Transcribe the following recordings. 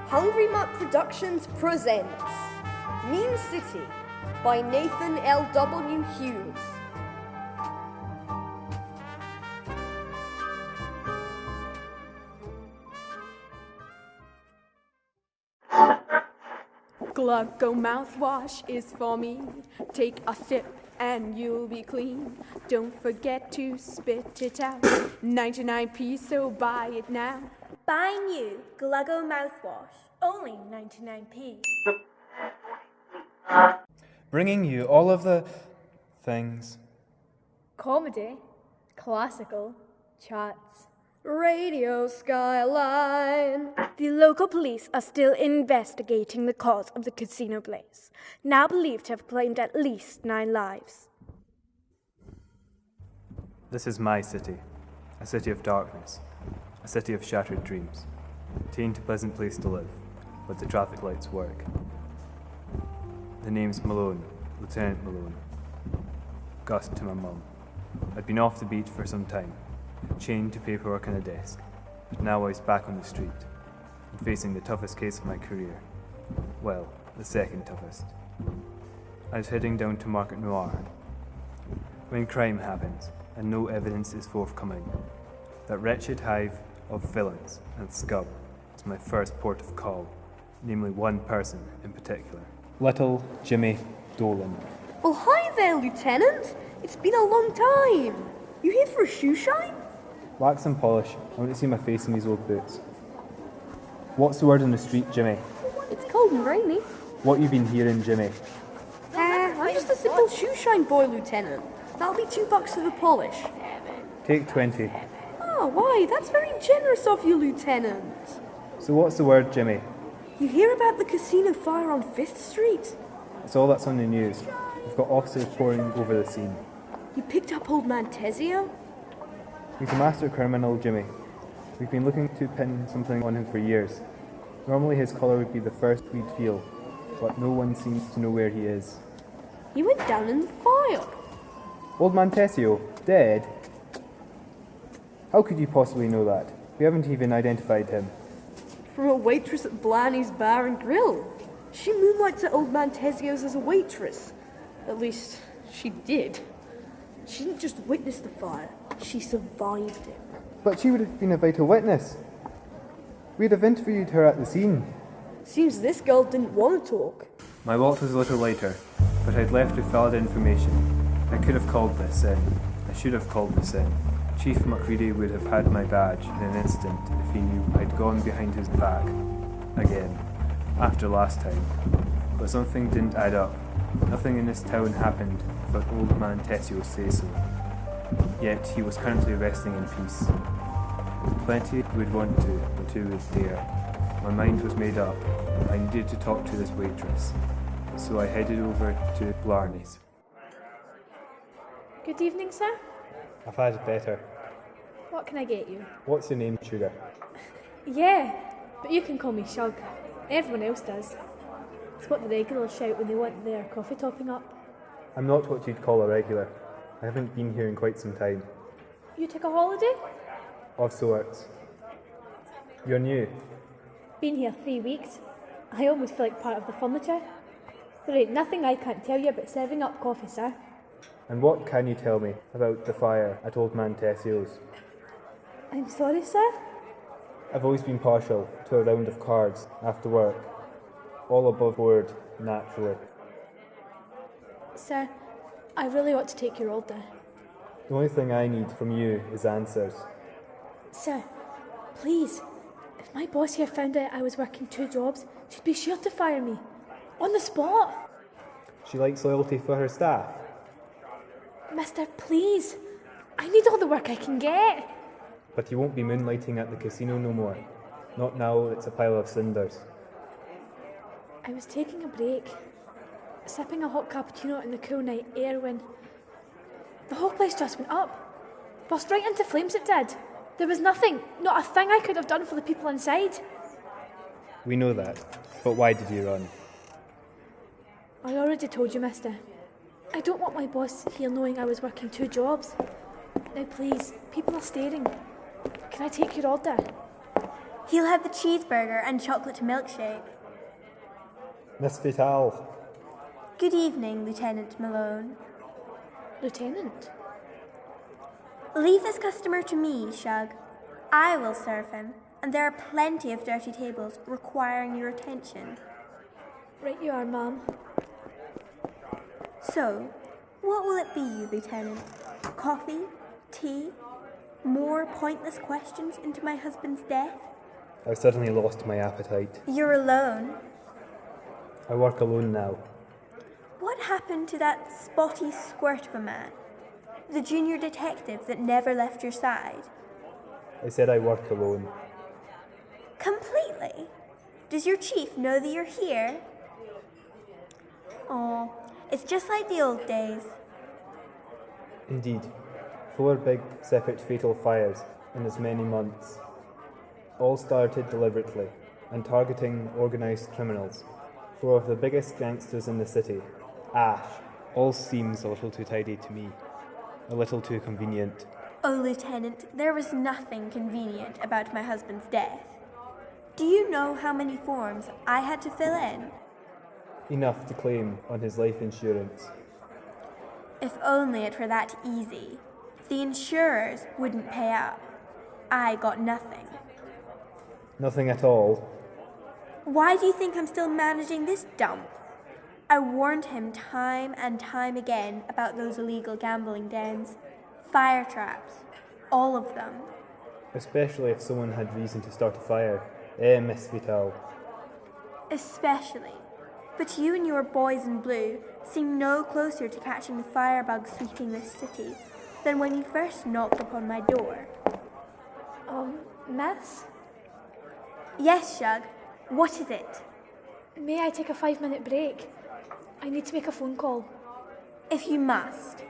Hungry Mutt Productions presents Mean City by Nathan L.W. Hughes. Gluggo mouthwash is for me. Take a sip and you'll be clean. Don't forget to spit it out. 99p, so buy it now. Buy new Gluggo mouthwash, only 99p. Bringing you all of the things. Comedy, classical, chats. Radio Skyline. The local police are still investigating the cause of the casino blaze, now believed to have claimed at least 9 lives. This is my city, a city of darkness, a city of shattered dreams. It ain't a pleasant place to live, but the traffic lights work. The name's Malone, Lieutenant Malone. Gus to my mum. I'd been off the beat for some time, chained to paperwork on a desk, but now I was back on the street, and facing the toughest case of my career. Well, the second toughest. I was heading down to Market Noir. When crime happens, and no evidence is forthcoming, that wretched hive of villains and scum is my first port of call, namely one person in particular. Little Jimmy Dolan. Well, hi there, Lieutenant. It's been a long time. You here for a shoe shine? Wax and polish. I want to see my face in these old boots. What's the word on the street, Jimmy? It's cold and rainy. What you been hearing, Jimmy? I'm just a simple shoe shine boy, Lieutenant. That'll be $2 for the polish. Take 20. Oh, why? That's very generous of you, Lieutenant. So what's the word, Jimmy? You hear about the casino fire on 5th Street? It's all that's on the news. We've got officers pouring over the scene. You picked up old man Tezio? He's a master criminal, Jimmy. We've been looking to pin something on him for years. Normally his collar would be the first we'd feel, but no one seems to know where he is. He went down in the fire. Old man Tessio, dead? How could you possibly know that? We haven't even identified him. From a waitress at Blanny's Bar and Grill. She moonlights at old man Tezio's as a waitress. At least, she did. She didn't just witness the fire, she survived it. But she would have been a vital witness. We'd have interviewed her at the scene. Seems this girl didn't want to talk. My walk was a little later, but I'd left with valid information. I could have called this in. I should have called this in. Chief McCready would have had my badge in an instant if he knew I'd gone behind his back. Again. After last time. But something didn't add up. Nothing in this town happened without old man Tessio say so. Yet he was currently resting in peace. Plenty would want to, but who would dare? My mind was made up. I needed to talk to this waitress. So I headed over to Blarney's. Good evening, sir. I've had it better. What can I get you? What's your name, Sugar? Yeah, but you can call me Shug. Everyone else does. It's what the regulars shout when they want their coffee topping up. I'm not what you'd call a regular. I haven't been here in quite some time. You took a holiday? Of sorts. You're new. Been here 3 weeks. I almost feel like part of the furniture. There ain't nothing I can't tell you about serving up coffee, sir. And what can you tell me about the fire at old man Tessio's? I'm sorry, sir. I've always been partial to a round of cards after work. All above board, naturally. Sir, I really ought to take your order. The only thing I need from you is answers. Sir, please, if my boss here found out I was working 2 jobs, she'd be sure to fire me. On the spot. She likes loyalty for her staff. Mister, please. I need all the work I can get. But you won't be moonlighting at the casino no more. Not now it's a pile of cinders. I was taking a break, sipping a hot cappuccino in the cool night air when the whole place just went up. Burst right into flames it did. There was nothing, not a thing I could have done for the people inside. We know that, but why did you run? I already told you, mister. I don't want my boss here knowing I was working 2 jobs. Now please, people are staring. Can I take your order? He'll have the cheeseburger and chocolate milkshake. Miss Vital. Good evening, Lieutenant Malone. Lieutenant? Leave this customer to me, Shug. I will serve him, and there are plenty of dirty tables requiring your attention. Right you are, ma'am. So, what will it be, Lieutenant? Coffee? Tea? More pointless questions into my husband's death? I've suddenly lost my appetite. You're alone. I work alone now. What happened to that spotty squirt of a man? The junior detective that never left your side? I said I work alone. Completely? Does your chief know that you're here? Oh, it's just like the old days. Indeed. 4 big, separate fatal fires in as many months. All started deliberately and targeting organised criminals. 4 of the biggest gangsters in the city. Ash. All seems a little too tidy to me. A little too convenient. Oh, Lieutenant, there was nothing convenient about my husband's death. Do you know how many forms I had to fill in? Enough to claim on his life insurance. If only it were that easy. The insurers wouldn't pay up. I got nothing. Nothing at all. Why do you think I'm still managing this dump? I warned him time and time again about those illegal gambling dens, fire traps, all of them. Especially if someone had reason to start a fire. Miss Vital. Especially. But you and your boys in blue seem no closer to catching the firebug sweeping this city than when you first knocked upon my door. Miss? Yes, Shug. What is it? May I take a 5-minute break? I need to make a phone call. If you must.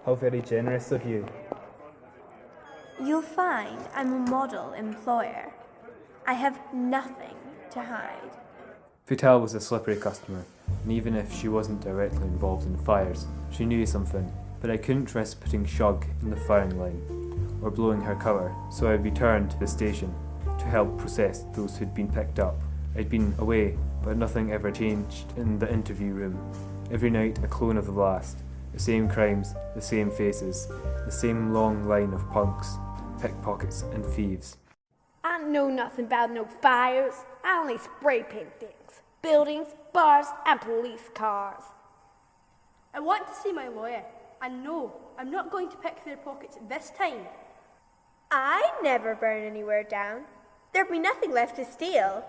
How very generous of you. You'll find I'm a model employer. I have nothing to hide. Vital was a slippery customer, and even if she wasn't directly involved in fires, she knew something. But I couldn't risk putting Shug in the firing line, or blowing her cover, so I returned to the station to help process those who'd been picked up. I'd been away, but nothing ever changed in the interview room. Every night a clone of the last. The same crimes, the same faces, the same long line of punks, pickpockets and thieves. I know nothing about no fires. I only spray paint things. Buildings, bars, and police cars. I want to see my lawyer. And no, I'm not going to pick their pockets this time. I never burn anywhere down. There'd be nothing left to steal.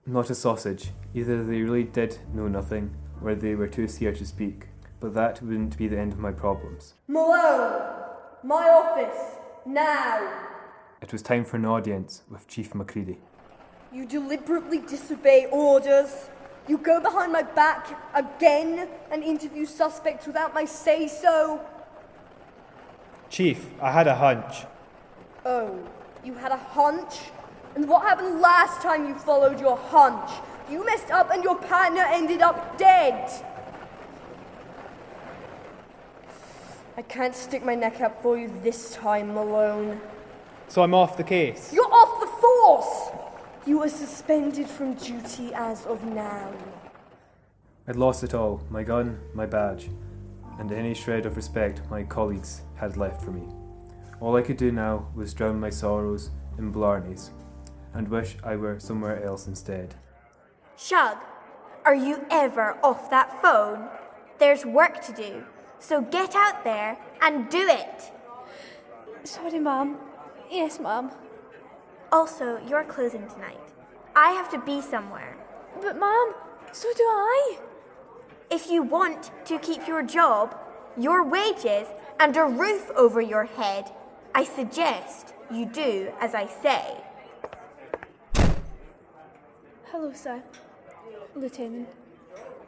Not a sausage. Either they really did know nothing, or they were too scared to speak. But that wouldn't be the end of my problems. Malone! My office! Now! It was time for an audience with Chief Macready. You deliberately disobey orders. You go behind my back again and interview suspects without my say-so. Chief, I had a hunch. Oh, you had a hunch? And what happened last time you followed your hunch? You messed up and your partner ended up dead. I can't stick my neck out for you this time, Malone. So I'm off the case. You're off the force! You are suspended from duty as of now. I'd lost it all, my gun, my badge, and any shred of respect my colleagues had left for me. All I could do now was drown my sorrows in blarneys, and wish I were somewhere else instead. Shug, are you ever off that phone? There's work to do, so get out there and do it. Sorry, Mum. Yes, Mum. Also, you're closing tonight. I have to be somewhere. But, Mum, so do I. If you want to keep your job, your wages, and a roof over your head, I suggest you do as I say. Hello, sir. Lieutenant.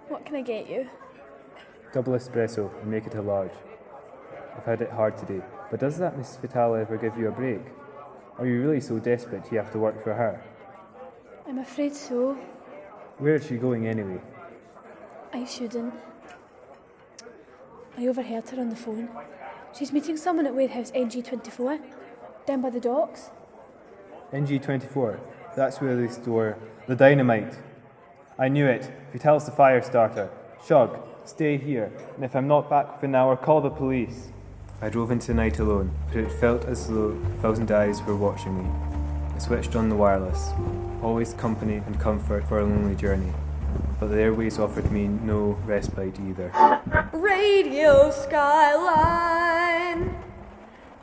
What can I get you? Double espresso and make it a large. I've had it hard today, but does that Miss Vital ever give you a break? Are you really so desperate you have to work for her? I'm afraid so. Where is she going anyway? I shouldn't. I overheard her on the phone. She's meeting someone at warehouse NG24, down by the docks. NG24. That's where they store the dynamite. I knew it. Vitel's the fire starter. Shug, stay here, and if I'm not back within an hour, call the police. I drove into the night alone, but it felt as though 1,000 eyes were watching me. I switched on the wireless, always company and comfort for a lonely journey, but the airways offered me no respite either. Radio Skyline!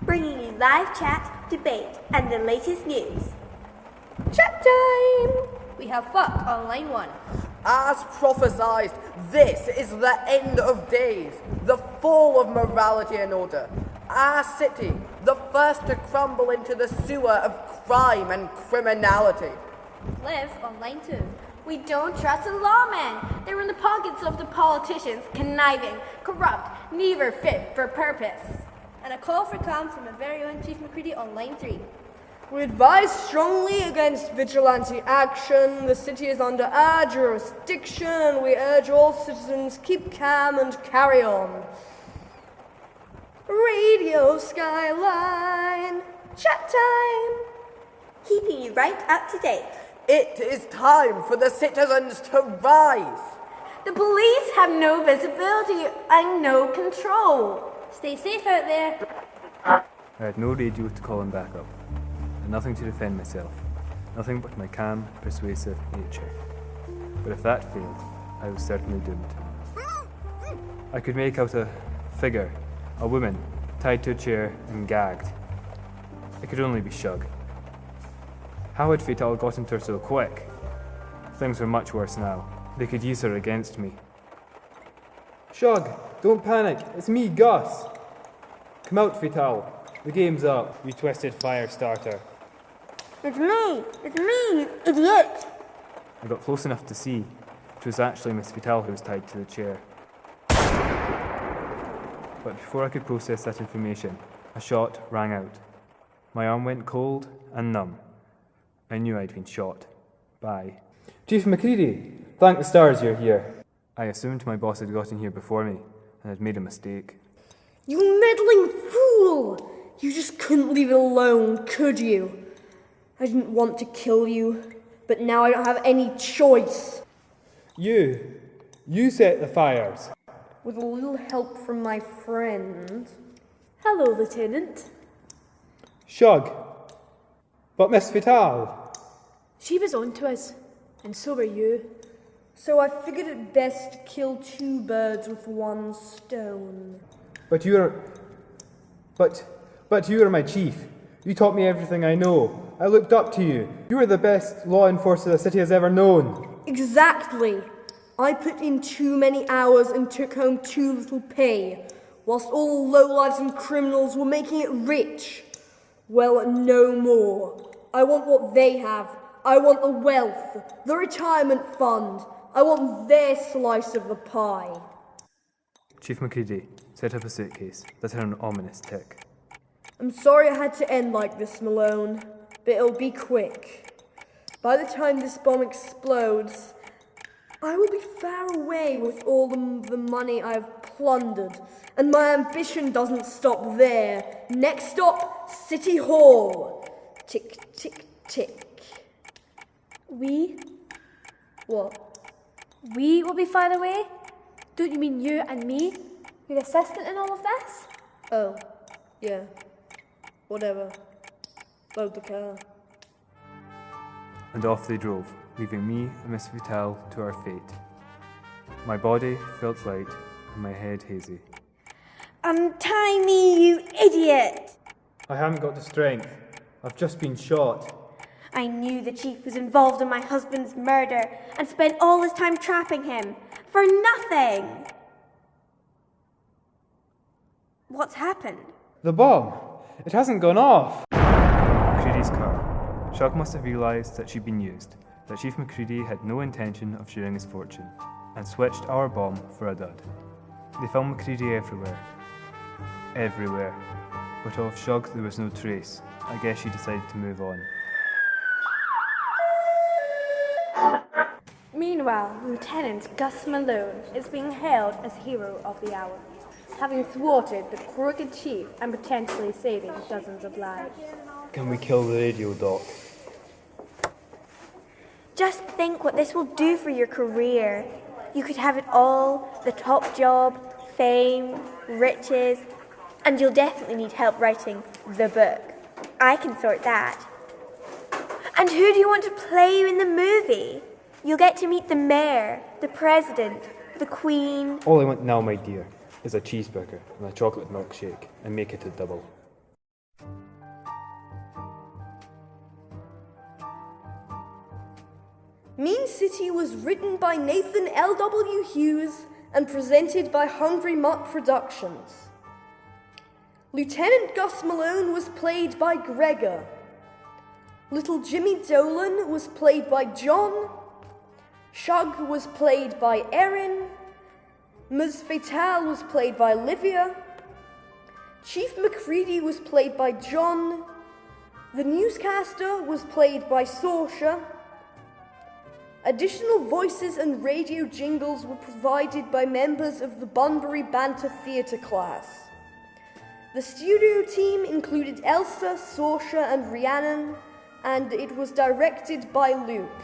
Bringing you live chat, debate, and the latest news. Chat time! We have Buck on line 1. As prophesied, this is the end of days, the fall of morality and order. Our city, the first to crumble into the sewer of crime and criminality. Liv on line 2. We don't trust the lawmen. They're in the pockets of the politicians, conniving, corrupt, neither fit for purpose. And a call for calm from a very own Chief McCready on line 3. We advise strongly against vigilante action. The city is under our jurisdiction. We urge all citizens keep calm and carry on. Radio Skyline. Chat time. Keeping you right up to date. It is time for the citizens to rise. The police have no visibility and no control. Stay safe out there. I had no radio to call him back up, and nothing to defend myself, nothing but my calm, persuasive nature. But if that failed, I was certainly doomed. I could make out a figure, a woman, tied to a chair and gagged. It could only be Shug. How had Fatal gotten to her so quick? Things were much worse now. They could use her against me. Shug, don't panic. It's me, Gus. Come out, Vital. The game's up, you twisted fire starter. It's me, you idiot. I got close enough to see. It was actually Miss Vital who was tied to the chair. But before I could process that information, a shot rang out. My arm went cold and numb. I knew I'd been shot. By. Chief McCready, thank the stars you're here. I assumed my boss had gotten here before me and had made a mistake. You meddling fool! You just couldn't leave it alone, could you? I didn't want to kill you, but now I don't have any choice. You set the fires. With a little help from my friend. Hello, Lieutenant. Shug. But Miss Vital. She was on to us, and so were you. So I figured it best to kill two birds with one stone. But you're my chief. You taught me everything I know. I looked up to you. You were the best law enforcer the city has ever known. Exactly. I put in too many hours and took home too little pay, whilst all the lowlifes and criminals were making it rich. Well, no more. I want what they have. I want the wealth, the retirement fund. I want their slice of the pie. Chief McCready set up a suitcase that had an ominous tick. I'm sorry it had to end like this, Malone, but it'll be quick. By the time this bomb explodes, I will be far away with all the money I've plundered, and my ambition doesn't stop there. Next stop, City Hall. Tick, tick, tick. We? What? We will be far away? Don't you mean you and me? Your assistant in all of this? Oh, yeah. Whatever. Load the car. And off they drove, leaving me and Miss Vital to our fate. My body felt light and my head hazy. Untie me, you idiot! I haven't got the strength. I've just been shot. I knew the chief was involved in my husband's murder and spent all his time trapping him for nothing. What's happened? The bomb. It hasn't gone off. McCready's car. Shug must have realised that she'd been used, that Chief McCready had no intention of sharing his fortune, and switched our bomb for a dud. They found McCready everywhere. Everywhere. But of Shug there was no trace. I guess she decided to move on. Meanwhile, Lieutenant Gus Malone is being hailed as hero of the hour, having thwarted the crooked chief and potentially saving dozens of lives. Can we kill the radio, Doc? Just think what this will do for your career. You could have it all, the top job, fame, riches, and you'll definitely need help writing the book. I can sort that. And who do you want to play you in the movie? You'll get to meet the mayor, the president, the queen. All I want now, my dear, is a cheeseburger and a chocolate milkshake, and make it a double. Mean City was written by Nathan L.W. Hughes and presented by Hungry Mutt Productions. Lieutenant Gus Malone was played by Gregor. Little Jimmy Dolan was played by John. Shug was played by Erin. Ms. Fatal was played by Livia. Chief McCready was played by John. The newscaster was played by Saoirse. Additional voices and radio jingles were provided by members of the Bunbury Banter Theatre class. The studio team included Elsa, Saoirse and Rhiannon, and it was directed by Luke.